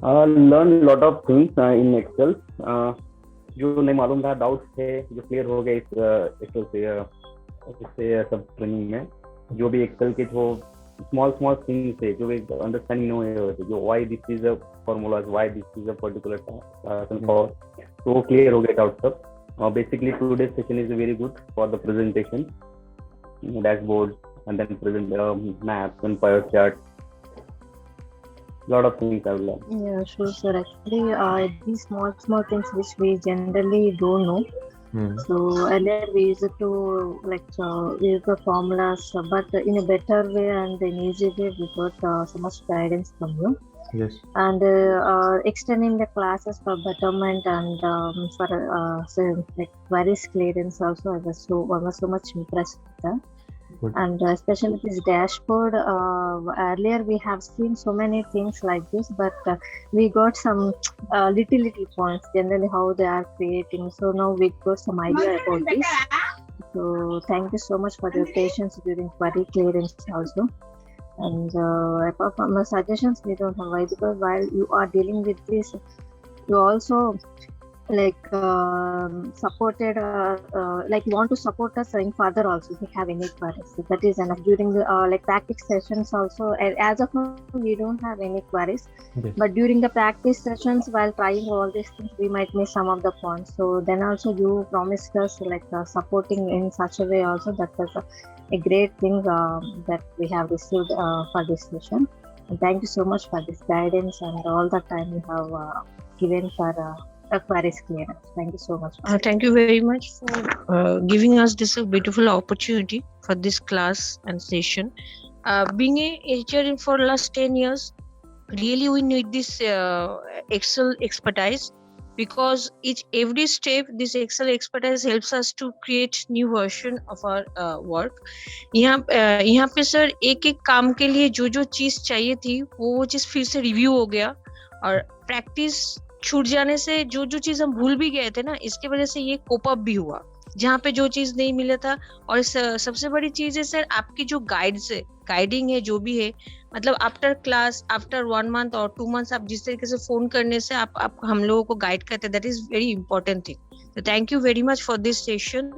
Learn lot of things in Excel. जो नहीं मालूम था, डाउट्स थे, जो क्लियर हो गए इस एक्सेल से, इससे सब ट्रेनिंग में। जो भी एक्सेल के जो स्मॉल स्मॉल थिंग्स थे, जो एक अंडरस्टैंडिंग नहीं हुए थे, जो why this is a formulas, why this is a particular for, तो वो क्लियर हो गए डाउट सब। Basically today session is very good for the presentation, dashboard, and then present maps and pie chart. Lot of things I've learned. Yeah, sure, sir. Actually, these small things which we generally don't know. So earlier we used to use the formulas, but in a better way and in easy way we got so much guidance from you. Yes. And extending the classes for betterment and for queries clearance also, I was so much impressed with that. Good. And especially this dashboard, earlier we have seen so many things like this, but we got some little points generally how they are creating, so now we got some idea about this. So thank you so much for your patience during query clearance also. And apart from the suggestions, we don't have why, because while you are dealing with this, you also supported want to support us in further also if we have any queries. So that is enough. During the practice sessions also, as of now we don't have any queries. Yes. But during the practice sessions, while trying all these things, we might miss some of the points. So then also you promised us supporting in such a way also. That was a great thing that we have received for this session. And thank you so much for this guidance and all the time you have given for queries clearance. Thank you so much. Thank you very much for giving us this beautiful opportunity for this class and session. Being a HR for last 10 years, really we need this Excel expertise, because every step this Excel expertise helps us to create new version of our work. यहाँ पे sir एक एक काम के लिए जो चीज चाहिए थी वो चीज फिर से रिव्यू हो गया, और प्रैक्टिस छूट जाने से जो चीज हम भूल भी गए थे ना, इसके वजह से ये कोप अप भी हुआ जहाँ पे जो चीज नहीं मिला था। और सबसे बड़ी चीज है सर आपकी जो गाइडिंग है जो भी है, मतलब आफ्टर क्लास, आफ्टर 1 month और 2 months आप जिस तरीके से फोन करने से आप हम लोगों को गाइड करते हैं, that is very important thing. तो thank you very much for this session.